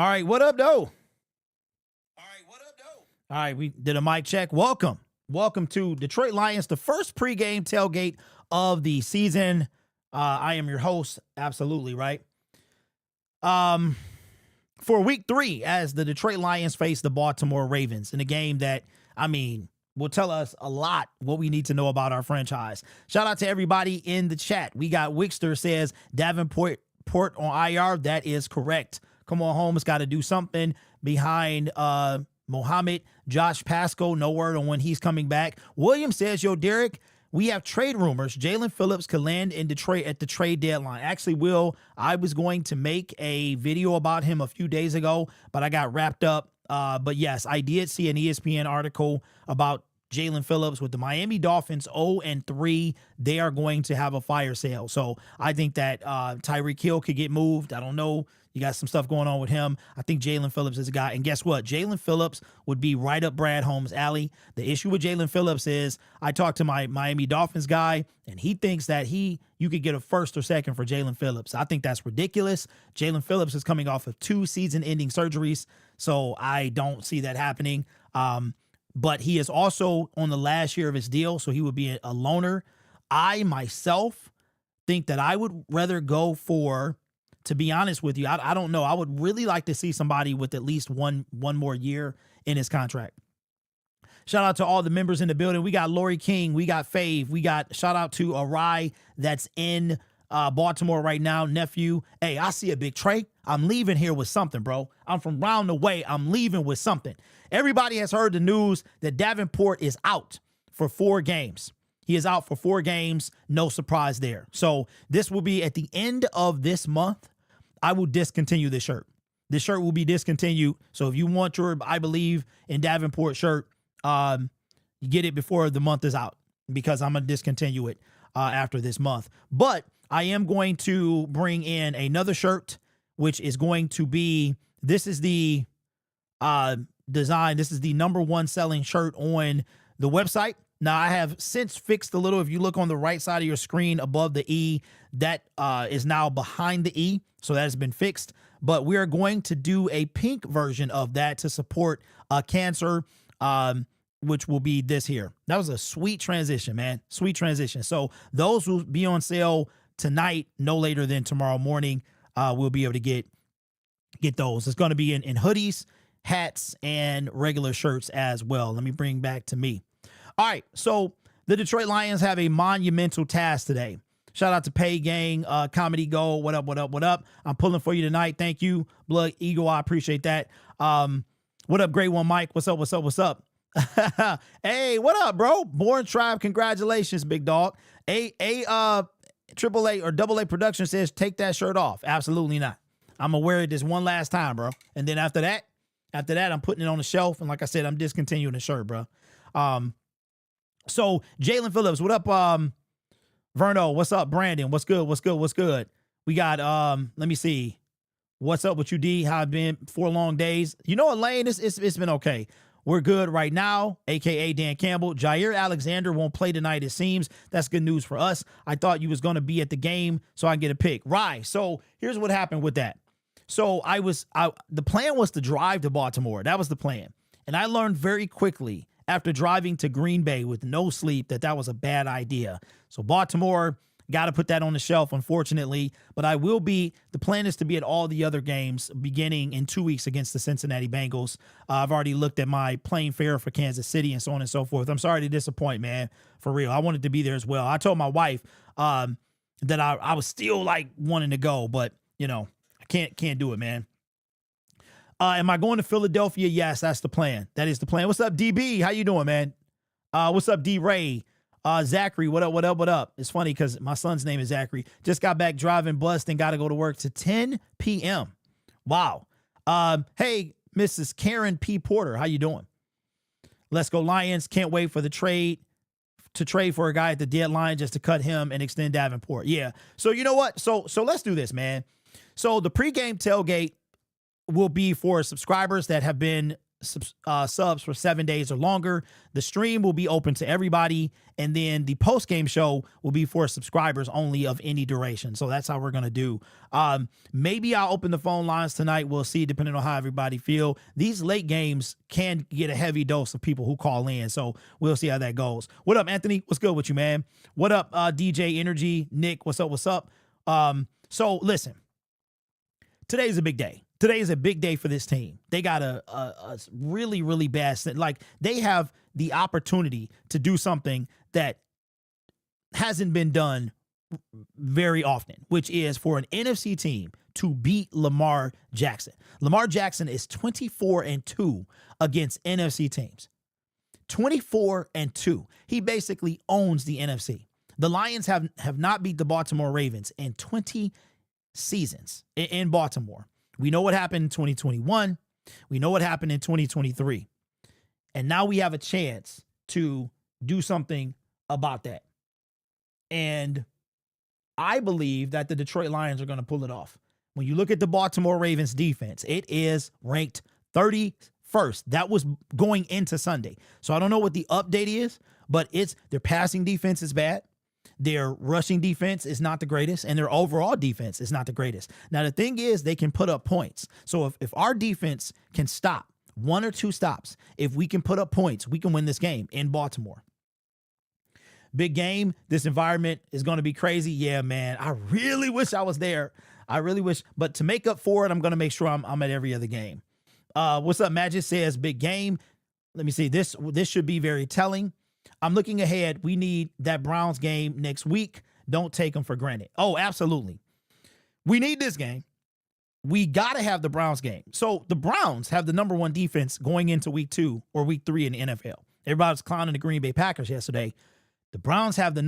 All right, what up, though? All right, we did a mic check. Welcome to Detroit Lions, the first pregame tailgate of the season. I am your host, absolutely right. For week 3, as the Detroit Lions face the Baltimore Ravens in a game that, will tell us a lot what we need to know about our franchise. Shout out to everybody in the chat. We got Wickster says Davenport on IR. That is correct. Come on, Holmes, got to do something behind Mohammed. Josh Pasco, no word on when he's coming back. William says, yo, Derek, we have trade rumors. Jalen Phillips could land in Detroit at the trade deadline. Actually, Will, I was going to make a video about him a few days ago, but I got wrapped up. But yes, I did see an ESPN article about Jalen Phillips with the Miami Dolphins 0-3. They are going to have a fire sale. So I think that Tyreek Hill could get moved. I don't know. You got some stuff going on with him. I think Jalen Phillips is a guy. And guess what? Jalen Phillips would be right up Brad Holmes' alley. The issue with Jalen Phillips is I talked to my Miami Dolphins guy, and he thinks that you could get a first or second for Jalen Phillips. I think that's ridiculous. Jalen Phillips is coming off of 2 season-ending surgeries, so I don't see that happening. But he is also on the last year of his deal, so he would be a loaner. I, myself, think that I would rather go for, to be honest with you, I don't know. I would really like to see somebody with at least one more year in his contract. Shout out to all the members in the building. We got Lori King. We got Fave. We got shout out to Arai that's in Baltimore right now. Nephew. Hey, I see a big tray. I'm leaving here with something, bro. I'm from round the way. I'm leaving with something. Everybody has heard the news that Davenport is out for 4 games. He is out for 4 games. No surprise there. So this will be at the end of this month. I will discontinue this shirt. This shirt will be discontinued. So if you want your I Believe in Davenport shirt, you get it before the month is out, because I'm going to discontinue it after this month. But I am going to bring in another shirt, which is going to be, this is the design. This is the #1 selling shirt on the website. Now, I have since fixed a little. If you look on the right side of your screen above the E, that is now behind the E. So that has been fixed. But we are going to do a pink version of that to support cancer, which will be this here. That was a sweet transition, man. Sweet transition. So those will be on sale tonight, no later than tomorrow morning. We'll be able to get those. It's going to be in hoodies, hats, and regular shirts as well. Let me bring back to me. All right, so the Detroit Lions have a monumental task today. Shout out to Pay Gang, Comedy Gold. What up, what up, what up? I'm pulling for you tonight. Thank you, Blood Eagle. I appreciate that. What up, Great One Mike? What's up, what's up, what's up? Hey, what up, bro? Born Tribe, congratulations, big dog. Triple A or Double A Production says, take that shirt off. Absolutely not. I'm going to wear it this one last time, bro. And then after that, I'm putting it on the shelf. And like I said, I'm discontinuing the shirt, bro. So Jalen Phillips, what up? Verno, what's up? Brandon, what's good? What's good? What's good? We got, let me see. What's up with you, D? How it been? 4 long days. You know what, Lane? It's been okay. We're good right now, a.k.a. Dan Campbell. Jair Alexander won't play tonight, it seems. That's good news for us. I thought you was going to be at the game so I can get a pick. Right. So here's what happened with that. So the plan was to drive to Baltimore. That was the plan. And I learned very quickly after driving to Green Bay with no sleep that was a bad idea. So Baltimore, got to put that on the shelf, unfortunately. But the plan is to be at all the other games beginning in 2 weeks against the Cincinnati Bengals. I've already looked at my plane fare for Kansas City and so on and so forth. I'm sorry to disappoint, man, for real. I wanted to be there as well. I told my wife that I was still like wanting to go, but I can't do it, man. Am I going to Philadelphia? Yes, that's the plan. That is the plan. What's up, DB? How you doing, man? What's up, D-Ray? Zachary, what up, what up, what up? It's funny because my son's name is Zachary. Just got back driving bus and got to go to work to 10 p.m. Wow. Hey, Mrs. Karen P. Porter, how you doing? Let's go Lions. Can't wait for the trade for a guy at the deadline just to cut him and extend Davenport. Yeah. So you know what? So let's do this, man. So the pregame tailgate will be for subscribers that have been subs for 7 days or longer. The stream will be open to everybody, and then the post-game show will be for subscribers only of any duration. So that's how we're going to do. Maybe I'll open the phone lines tonight. We'll see, depending on how everybody feel. These late games can get a heavy dose of people who call in, so we'll see how that goes. What up, Anthony? What's good with you, man? What up, DJ Energy? Nick, what's up? What's up? So listen, today's a big day. Today is a big day for this team. They got a really, really bad, like they have the opportunity to do something that hasn't been done very often, which is for an NFC team to beat Lamar Jackson. Lamar Jackson is 24-2 against NFC teams. 24-2. He basically owns the NFC. The Lions have not beat the Baltimore Ravens in 20 seasons in Baltimore. We know what happened in 2021. We know what happened in 2023. And now we have a chance to do something about that. And I believe that the Detroit Lions are going to pull it off. When you look at the Baltimore Ravens defense, it is ranked 31st. That was going into Sunday. So I don't know what the update is, but their passing defense is bad. Their rushing defense is not the greatest, and their overall defense is not the greatest. Now, the thing is, they can put up points. So if our defense can stop 1 or 2 stops, if we can put up points, we can win this game in Baltimore. Big game. This environment is going to be crazy. Yeah, man. I really wish I was there. I really wish. But to make up for it, I'm going to make sure I'm at every other game. What's up? Magic says, big game. Let me see. This should be very telling. I'm looking ahead. We need that Browns game next week. Don't take them for granted. Oh, absolutely. We need this game. We got to have the Browns game. So the Browns have the number 1 defense going into week 2 or week 3 in the NFL. Everybody was clowning the Green Bay Packers yesterday. The Browns had the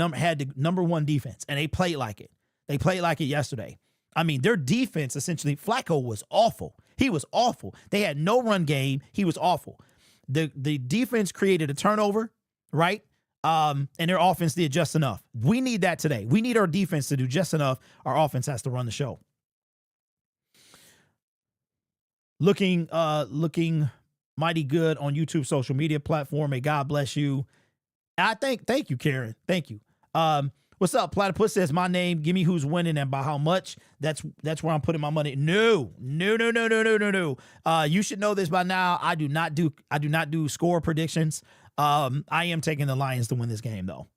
number 1 defense, and they played like it. They played like it yesterday. I mean, their defense, essentially, Flacco was awful. He was awful. They had no run game. He was awful. The defense created a turnover, right? And their offense did just enough. We need that today. We need our defense to do just enough. Our offense has to run the show. Looking mighty good on YouTube social media platform. May God bless you. Thank you, Karen. Thank you. What's up? Platypus says my name. Give me who's winning and by how much. That's where I'm putting my money. No. You should know this by now. I do not do score predictions. I am taking the Lions to win this game, though.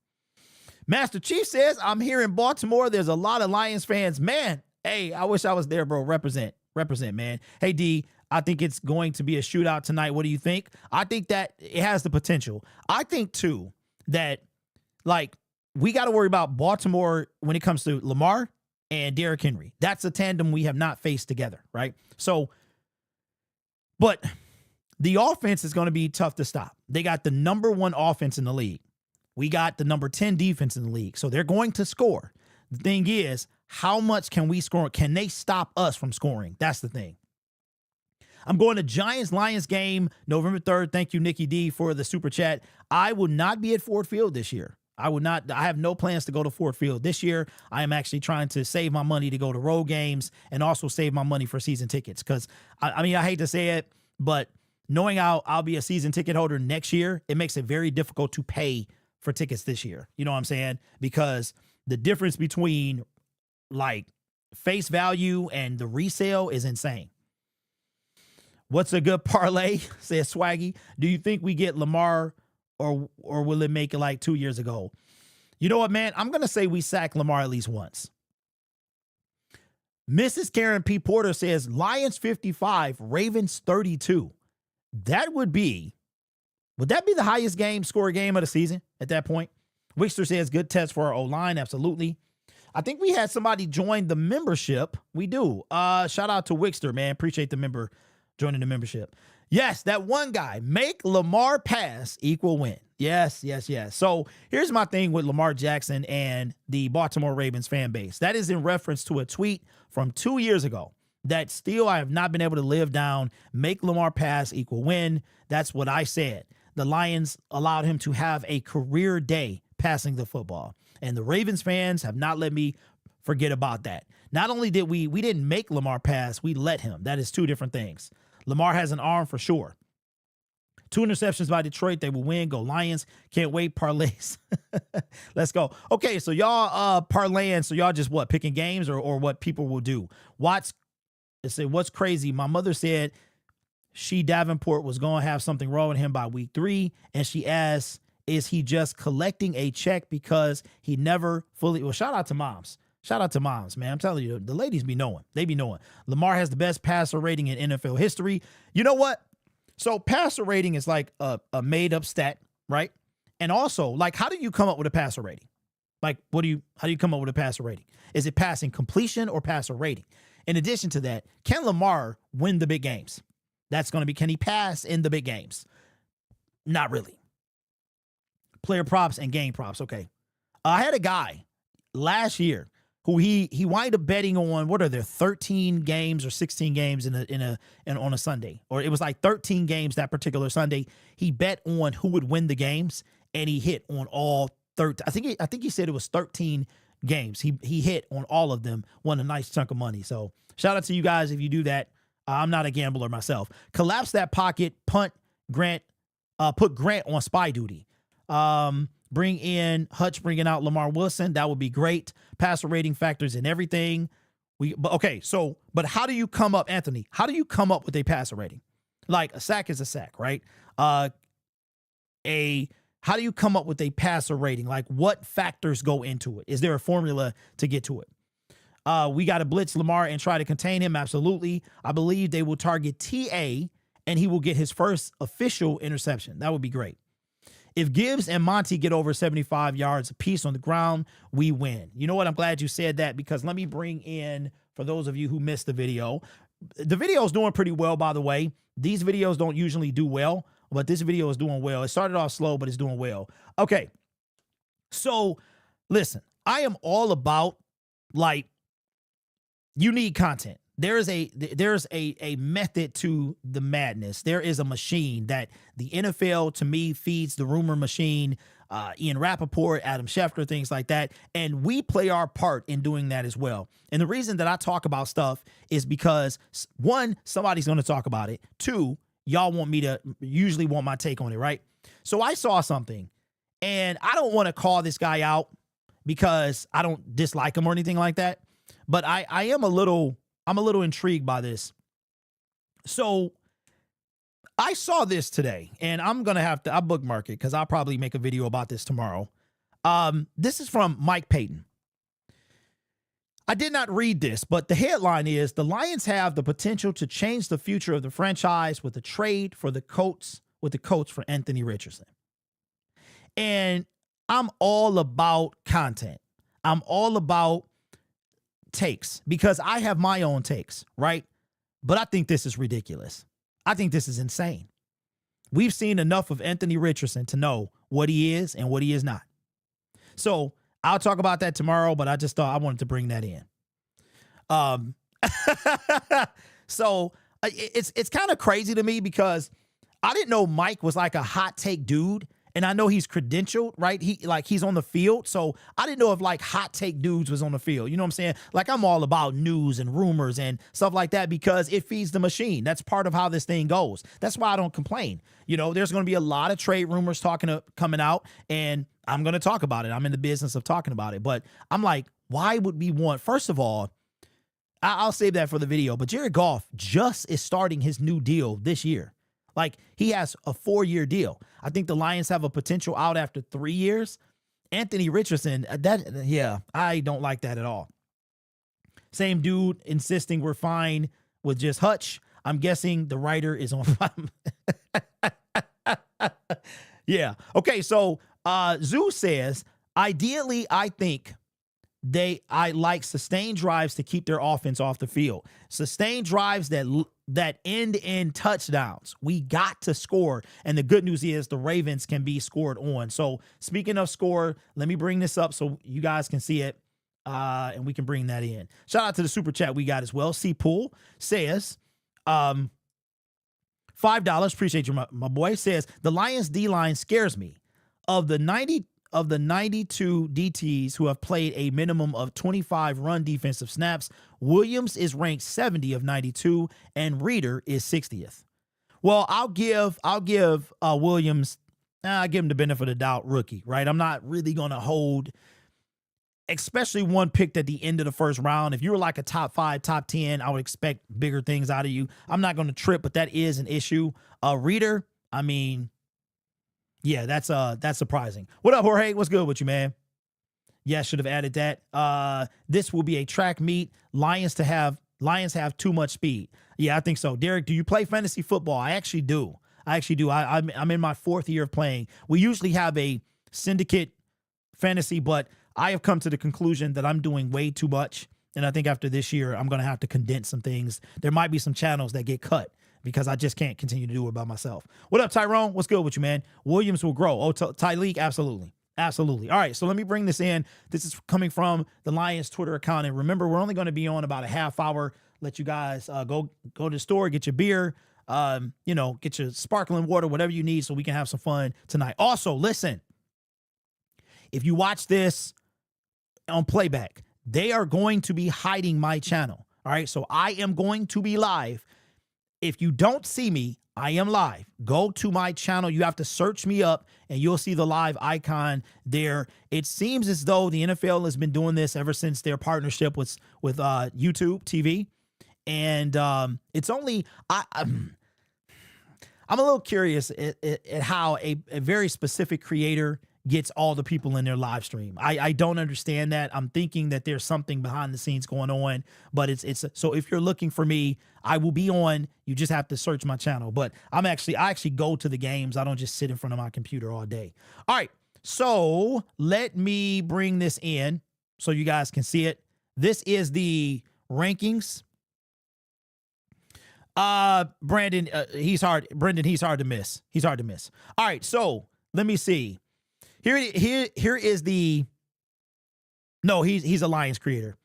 Master Chief says, I'm here in Baltimore. There's a lot of Lions fans. Man, hey, I wish I was there, bro. Represent, man. Hey, D, I think it's going to be a shootout tonight. What do you think? I think that it has the potential. I think, too, that, like, we got to worry about Baltimore when it comes to Lamar and Derrick Henry. That's a tandem we have not faced together, right? So, but the offense is going to be tough to stop. They got the number 1 offense in the league. We got the number 10 defense in the league. So they're going to score. The thing is, how much can we score? Can they stop us from scoring? That's the thing. I'm going to Giants-Lions game November 3rd. Thank you, Nikki D, for the super chat. I will not be at Ford Field this year. I have no plans to go to Ford Field this year. I am actually trying to save my money to go to road games and also save my money for season tickets. Because, I mean, I hate to say it, but knowing I'll be a season ticket holder next year, it makes it very difficult to pay for tickets this year. You know what I'm saying? Because the difference between, like, face value and the resale is insane. What's a good parlay? Says Swaggy. Do you think we get Lamar or will it make it like 2 years ago? You know what, man? I'm going to say we sack Lamar at least once. Mrs. Karen P. Porter says Lions 55, Ravens 32. Would that be the highest score game of the season at that point? Wixter says good test for our O-line. Absolutely. I think we had somebody join the membership. We do. Shout out to Wixter, man. Appreciate the member joining the membership. Yes, that one guy. Make Lamar pass equal win. Yes. So here's my thing with Lamar Jackson and the Baltimore Ravens fan base. That is in reference to a tweet from 2 years ago that still I have not been able to live down. Make Lamar pass equal win. That's what I said. The Lions allowed him to have a career day passing the football. And the Ravens fans have not let me forget about that. Not only did we didn't make Lamar pass, we let him. That is 2 different things. Lamar has an arm for sure. 2 interceptions by Detroit. They will win. Go Lions. Can't wait. Parlays. Let's go. Okay, so y'all parlaying. So y'all just what, picking games or what people will do. What's crazy? My mother said Davenport was going to have something wrong with him by week 3. And she asked, is he just collecting a check because he never fully, well, shout out to moms. Shout out to moms, man. I'm telling you, the ladies be knowing. They be knowing. Lamar has the best passer rating in NFL history. You know what? So passer rating is like a made up stat, right? And also, like, how do you come up with a passer rating? Like, how do you come up with a passer rating? Is it passing completion or passer rating? In addition to that, can Lamar win the big games? That's going to be, can he pass in the big games? Not really. Player props and game props. Okay. I had a guy last year who he wound up betting on, what are there, 13 games or 16 games on a Sunday, or it was like 13 games that particular Sunday. He bet on who would win the games, and he hit on all 13. I think he said it was 13 games. He hit on all of them, won a nice chunk of money. So shout out to you guys if you do that. I'm not a gambler myself. Collapse that pocket, punt Grant, put Grant on spy duty. Bring in Hutch, bringing out Lamar Wilson. That would be great. Passer rating factors and everything. But how do you come up, Anthony? How do you come up with a passer rating? Like, a sack is a sack, right? How do you come up with a passer rating? Like, what factors go into it? Is there a formula to get to it? We got to blitz Lamar and try to contain him. Absolutely. I believe they will target TA and he will get his first official interception. That would be great. If Gibbs and Monty get over 75 yards apiece on the ground, we win. You know what? I'm glad you said that, because let me bring in, for those of you who missed the video is doing pretty well, by the way. These videos don't usually do well, but this video is doing well. It started off slow, but it's doing well. Okay. So listen, I am all about, like, you need content. There's a method to the madness. There is a machine that the NFL, to me, feeds the rumor machine, Ian Rappaport, Adam Schefter, things like that. And we play our part in doing that as well. And the reason that I talk about stuff is because, 1, somebody's going to talk about it. 2, y'all usually want my take on it, right? So I saw something, and I don't want to call this guy out because I don't dislike him or anything like that. But I'm a little intrigued by this. So I saw this today, and I'm going to I'll bookmark it because I'll probably make a video about this tomorrow. This is from Mike Payton. I did not read this, but the headline is, the Lions have the potential to change the future of the franchise with a trade for the coach for Anthony Richardson. And I'm all about content. I'm all about takes, because I have my own takes, right? But I think this is ridiculous. I think this is insane. We've seen enough of Anthony Richardson to know what he is and what he is not. So I'll talk about that tomorrow, but I just thought I wanted to bring that in. So it's kind of crazy to me, because I didn't know Mike was like a hot take dude. And I know he's credentialed, right? He's on the field. So I didn't know if, like, hot take dudes was on the field. You know what I'm saying? Like, I'm all about news and rumors and stuff like that, because it feeds the machine. That's part of how this thing goes. That's why I don't complain. You know, there's going to be a lot of trade rumors coming out, and I'm going to talk about it. I'm in the business of talking about it. But I'm like, why would we want, first of all, I'll save that for the video, but Jared Goff just is starting his new deal this year. Like, he has a 4-year deal. I think the Lions have a potential out after 3 years. Anthony Richardson, I don't like that at all. Same dude insisting we're fine with just Hutch. I'm guessing the writer is on. Yeah. Okay. So Zeus says, ideally, I think I like sustained drives to keep their offense off the field. Sustained drives that end in touchdowns. We got to score. And the good news is the Ravens can be scored on. So speaking of score, let me bring this up so you guys can see it. And we can bring that in. Shout out to the super chat we got as well. C Pool says, $5. Appreciate you, my boy. Says, the Lions D-line scares me. Of the 92 DTs who have played a minimum of 25 run defensive snaps, Williams is ranked 70 of 92 and Reeder is 60th. Well, I'll give Williams. I give him the benefit of the doubt, rookie, right? I'm not really gonna hold, especially one picked at the end of the first round. If you were like a top 5, top 10, I would expect bigger things out of you. I'm not gonna trip, but that is an issue. Reader, I mean, yeah, that's surprising. What up, Jorge? What's good with you, man? Yeah, I should have added that. This will be a track meet. Lions have too much speed. Yeah, I think so. Derek, do you play fantasy football? I actually do. I'm in my 4th year of playing. We usually have a syndicate fantasy, but I have come to the conclusion that I'm doing way too much. And I think after this year, I'm going to have to condense some things. There might be some channels that get cut because I just can't continue to do it by myself. What up, Tyrone? What's good with you, man? Williams will grow. Oh, Tyleek, absolutely. Absolutely. All right, so let me bring this in. This is coming from the Lions Twitter account. And remember, we're only going to be on about a half hour. Let you guys go to the store, get your beer, get your sparkling water, whatever you need so we can have some fun tonight. Also, listen, if you watch this on playback, they are going to be hiding my channel. All right, so I am going to be live. If you don't see me, I am live. Go to my channel. You have to search me up and you'll see the live icon there. It seems as though the NFL has been doing this ever since their partnership with YouTube TV. And it's only, I'm a little curious at how a very specific creator gets all the people in their live stream. I don't understand that. I'm thinking that there's something behind the scenes going on, but it's so if you're looking for me, I will be on. You just have to search my channel. But I actually go to the games. I don't just sit in front of my computer all day. All right. So let me bring this in so you guys can see it. This is the rankings. Brendan, he's hard to miss. He's hard to miss. All right. So let me see. Here is the, no, he's a Lions creator.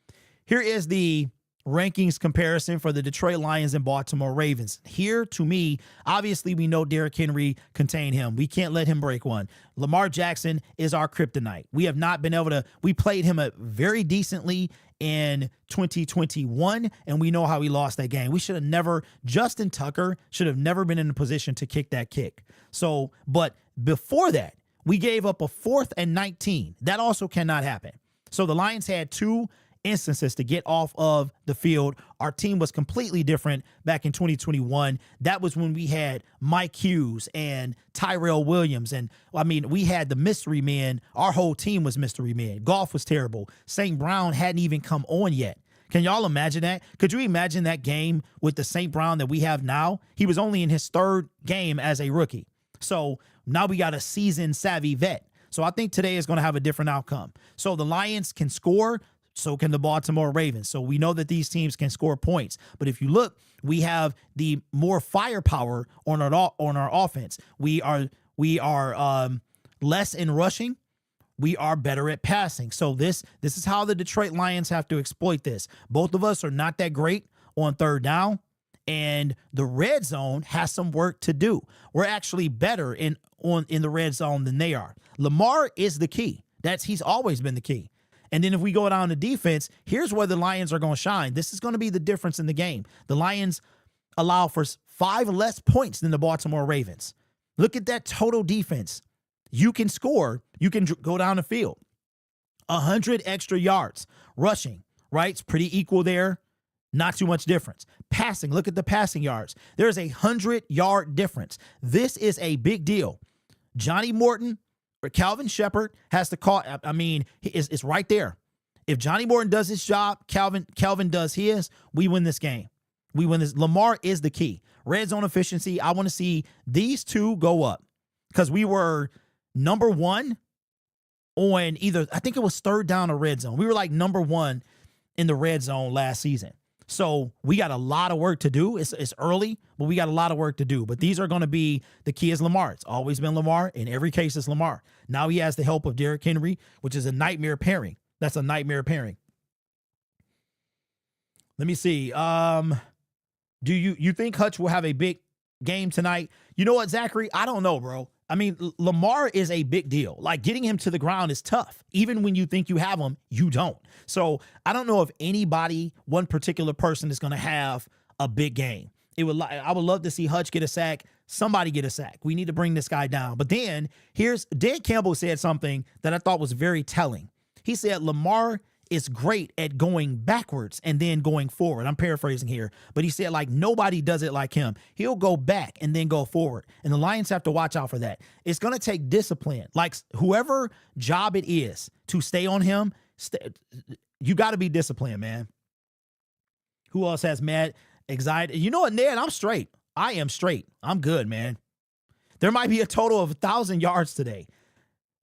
Here is the rankings comparison for the Detroit Lions and Baltimore Ravens. Here, to me, obviously we know Derrick Henry contained him. We can't let him break one. Lamar Jackson is our kryptonite. We have not been able to, we played him very decently in 2021, and we know how he lost that game. We should have never, Justin Tucker should have never been in a position to kick that kick. So, but before that, we gave up a 4th and 19. That also cannot happen. So the Lions had 2 instances to get off of the field. Our team was completely different back in 2021. That was when we had Mike Hughes and Tyrell Williams. And I mean, we had the mystery men. Our whole team was mystery men. Golf was terrible. St. Brown hadn't even come on yet. Can y'all imagine that? Could you imagine that game with the St. Brown that we have now? He was only in his 3rd game as a rookie. So now we got a seasoned, savvy vet. So I think today is going to have a different outcome. So the Lions can score, so can the Baltimore Ravens. So we know that these teams can score points. But if you look, we have the more firepower on our offense. We are less in rushing. We are better at passing. So this is how the Detroit Lions have to exploit this. Both of us are not that great on 3rd down. And the red zone has some work to do. We're actually better in the red zone than they are. Lamar is the key. He's always been the key. And then if we go down to defense, here's where the Lions are going to shine. This is going to be the difference in the game. The Lions allow for 5 less points than the Baltimore Ravens. Look at that total defense. You can score. You can go down the field. 100 extra yards. Rushing, right? It's pretty equal there. Not too much difference. Passing, look at the passing yards. There's a 100-yard difference. This is a big deal. Johnny Morton or Calvin Shepard has to call. I mean, it's right there. If Johnny Morton does his job, Calvin does his, we win this game. We win this. Lamar is the key. Red zone efficiency, I want to see these 2 go up because we were number 1 on either, I think it was 3rd down or red zone. We were like number 1 in the red zone last season. So we got a lot of work to do. It's early, but we got a lot of work to do. But these are going to be, the key is Lamar. It's always been Lamar. In every case, it's Lamar. Now he has the help of Derrick Henry, which is a nightmare pairing. That's a nightmare pairing. Let me see. Do you think Hutch will have a big game tonight? You know what, Zachary? I don't know, bro. I mean, Lamar is a big deal. Like, getting him to the ground is tough. Even when you think you have him, you don't. So I don't know if anybody, one particular person, is going to have a big game. I would love to see Hutch get a sack. Somebody get a sack. We need to bring this guy down. But then Dan Campbell said something that I thought was very telling. He said Lamar is great at going backwards and then going forward. I'm paraphrasing here, but he said like nobody does it like him. He'll go back and then go forward. And the Lions have to watch out for that. It's going to take discipline. Like whoever job it is to stay on him, you got to be disciplined, man. Who else has mad anxiety? You know what, Ned? I'm straight. I am straight. I'm good, man. There might be a total of 1,000 yards today.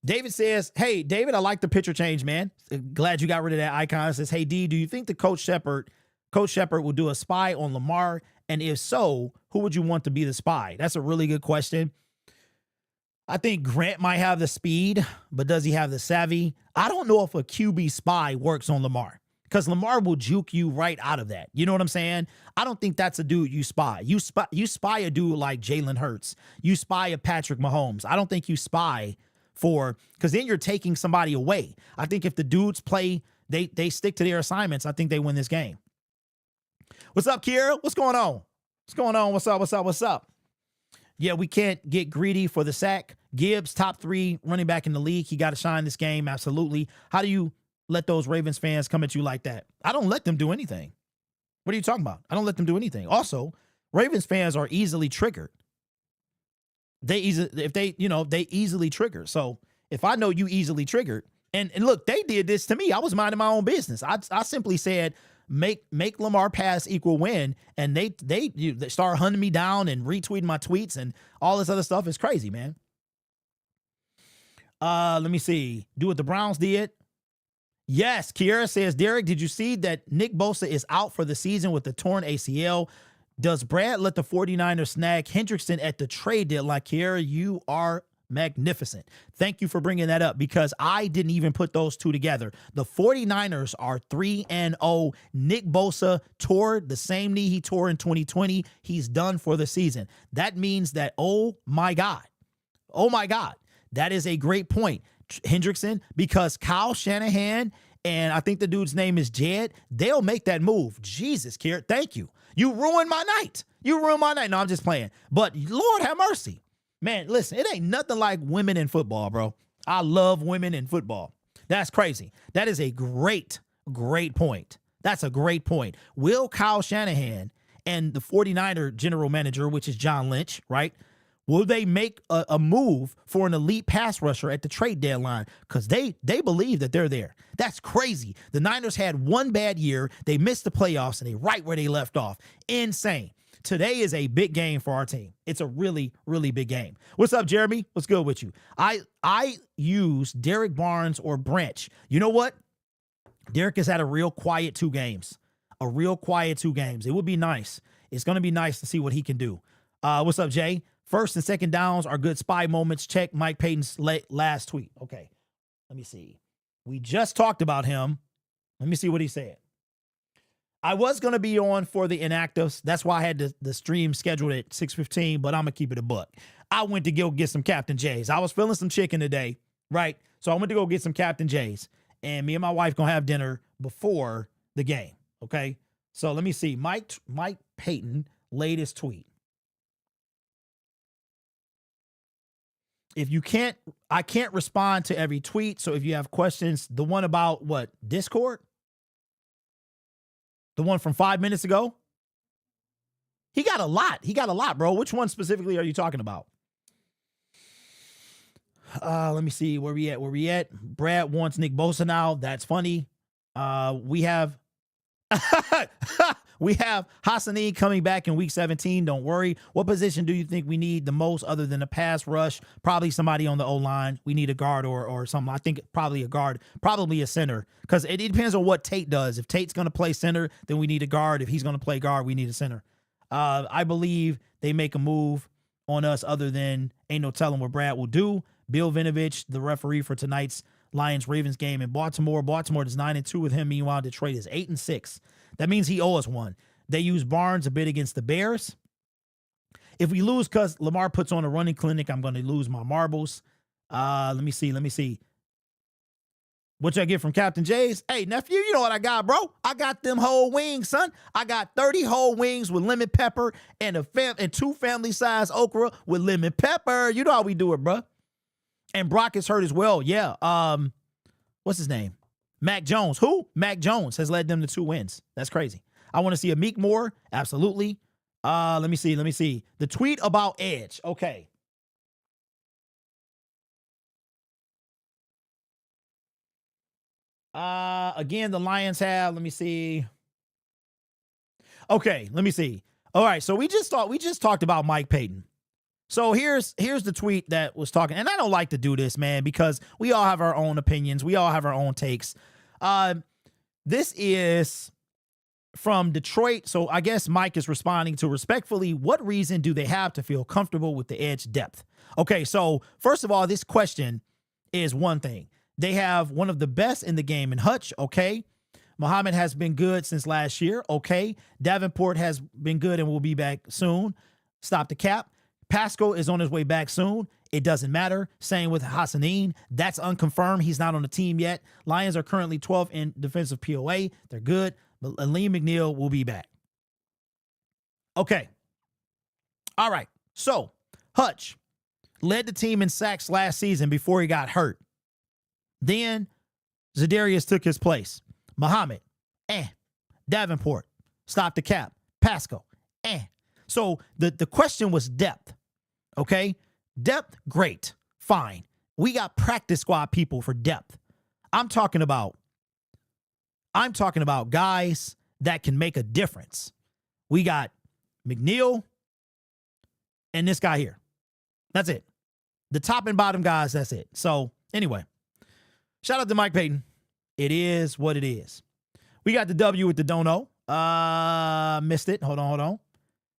David says, hey, David, I like the picture change, man. Glad you got rid of that icon. It says, hey, D, do you think the Coach Shepard will do a spy on Lamar? And if so, who would you want to be the spy? That's a really good question. I think Grant might have the speed, but does he have the savvy? I don't know if a QB spy works on Lamar because Lamar will juke you right out of that. You know what I'm saying? I don't think that's a dude you spy. You spy a dude like Jalen Hurts. You spy a Patrick Mahomes. I don't think you spy because then you're taking somebody away. I think if the dudes play, they stick to their assignments, I think they win this game. What's up, Kiera? What's going on? What's going on? What's up? Yeah, we can't get greedy for the sack. Gibbs, top 3 running back in the league. He got to shine this game, absolutely. How do you let those Ravens fans come at you like that? I don't let them do anything. What are you talking about? I don't let them do anything. Also, Ravens fans are easily triggered. They easily trigger. So if I know you easily triggered, and look, they did this to me. I was minding my own business. I simply said, make Lamar pass equal win. And they start hunting me down and retweeting my tweets and all this other stuff. It's crazy, man. Let me see. Do what the Browns did. Yes. Kiera says, Derek, did you see that Nick Bosa is out for the season with the torn ACL? Does Brad let the 49ers snag Hendrickson at the trade deadline? Kiera, you are magnificent. Thank you for bringing that up because I didn't even put those two together. The 49ers are 3-0. Nick Bosa tore the same knee he tore in 2020. He's done for the season. That means that, oh my God, that is a great point, Hendrickson, because Kyle Shanahan and I think the dude's name is Jed, they'll make that move. Jesus, Kiera, thank you. You ruined my night. No, I'm just playing. But Lord have mercy. Man, listen, it ain't nothing like women in football, bro. I love women in football. That's crazy. That is a great point. That's a great point. Will Kyle Shanahan and the 49er general manager, which is John Lynch, right? Will they make a move for an elite pass rusher at the trade deadline? Because they believe that they're there. That's crazy. The Niners had one bad year. They missed the playoffs, and they right where they left off. Insane. Today is a big game for our team. It's a really, really big game. What's up, Jeremy? What's good with you? I use Derek Barnes or Branch. You know what? Derek has had a real quiet 2 games. It would be nice. It's going to be nice to see what he can do. What's up, Jay? First and second downs are good spy moments. Check Mike Payton's last tweet. Okay, let me see. We just talked about him. Let me see what he said. I was going to be on for the inactives. That's why I had the stream scheduled at 6:15, but I'm going to keep it a buck. I went to go get some Captain J's. I was feeling some chicken today, right? So I went to go get some Captain J's, and me and my wife going to have dinner before the game, okay? So let me see. Mike Payton latest tweet. If you I can't respond to every tweet. So if you have questions, the one about what? Discord? The one from 5 minutes ago? He got a lot, bro. Which one specifically are you talking about? Let me see where we at. Brad wants Nick Bosa now. That's funny. We have Hassani coming back in week 17. Don't worry. What position do you think we need the most other than a pass rush? Probably somebody on the O-line. We need a guard or something. I think probably a guard, probably a center, because it depends on what Tate does. If Tate's going to play center, then we need a guard. If he's going to play guard, we need a center. I believe they make a move on us other than ain't no telling what Brad will do. Bill Vinovich, the referee for tonight's Lions-Ravens game in Baltimore. Baltimore is 9-2 with him. Meanwhile, Detroit is 8-6. That means he owes us one. They use Barnes a bit against the Bears. If we lose because Lamar puts on a running clinic, I'm going to lose my marbles. Let me see. What you get from Captain J's? Hey, nephew, you know what I got, bro? I got them whole wings, son. I got 30 whole wings with lemon pepper and and 2 family-size okra with lemon pepper. You know how we do it, bro. And Brock is hurt as well. Yeah. What's his name? Mac Jones. Who? Mac Jones has led them to 2 wins. That's crazy. I want to see a Meek more. Absolutely. Let me see. The tweet about Edge. Okay. Again, the Lions have, let me see. Okay, let me see. All right, so we just talked about Mike Payton. So here's the tweet that was talking, and I don't like to do this, man, because we all have our own opinions. We all have our own takes. This is from Detroit. So I guess Mike is responding to respectfully, what reason do they have to feel comfortable with the Edge depth? Okay, so first of all, this question is one thing. They have one of the best in the game in Hutch, okay. Muhammad has been good since last year, okay. Davenport has been good and will be back soon. Stop the cap. Pascal is on his way back soon. It doesn't matter. Same with Hassanin. That's unconfirmed. He's not on the team yet. Lions are currently 12th in defensive POA. They're good. But Aleem McNeil will be back. Okay. All right. So, Hutch led the team in sacks last season before he got hurt. Then Zadarius took his place. Muhammad, Davenport, stop the cap. Pascal, So the question was depth, okay? Depth, great, fine. We got practice squad people for depth. I'm talking about guys that can make a difference. We got McNeil and this guy here. That's it. The top and bottom guys, that's it. So anyway, shout out to Mike Payton. It is what it is. We got the W with the don't know. Missed it. Hold on.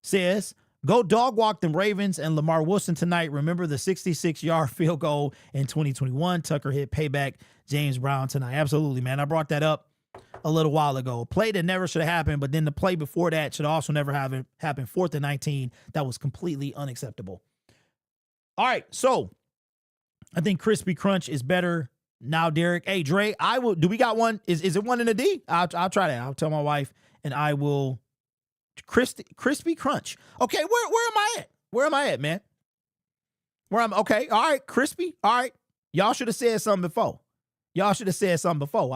Says, go dog walk them Ravens and Lamar Wilson tonight. Remember the 66-yard field goal in 2021. Tucker hit payback James Brown tonight. Absolutely, man. I brought that up a little while ago. A play that never should have happened, but then the play before that should also never have happened. 4th and 19. That was completely unacceptable. All right, so I think Crispy Crunch is better now, Derek. Hey, Dre, do we got one? Is it one in a D? I'll try that. I'll tell my wife, and I will. Crispy Crunch. Okay, where am I at? Where am I at, man? Okay, all right, Crispy. All right. Y'all should have said something before. I'll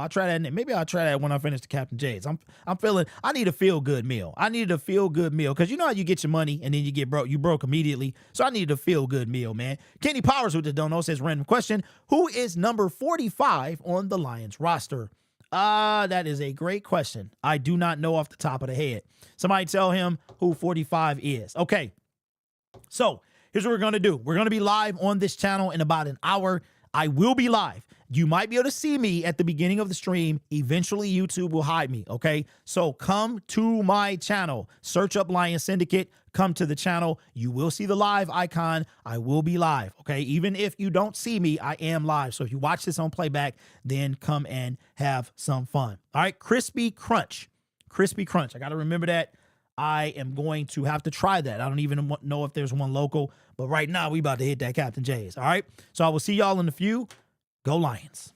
try that. Maybe I'll try that when I finish the Captain J's. I'm feeling, I need a feel-good meal. Because you know how you get your money and then you get broke. You broke immediately. So I need a feel-good meal, man. Kenny Powers with the don't know says, random question. Who is number 45 on the Lions roster? That is a great question. I do not know off the top of the head. Somebody tell him who 45 is. Okay. So here's what we're going to do. We're going to be live on this channel in about an hour. I will be live. You might be able to see me at the beginning of the stream. Eventually, YouTube will hide me, okay? So come to my channel. Search up Lions Syndicate. Come to the channel. You will see the live icon. I will be live, okay? Even if you don't see me, I am live. So if you watch this on playback, then come and have some fun. All right, Crispy Crunch. Crispy Crunch. I got to remember that. I am going to have to try that. I don't even know if there's one local, but right now we about to hit that Captain J's, all right? So I will see y'all in a few. Go Lions.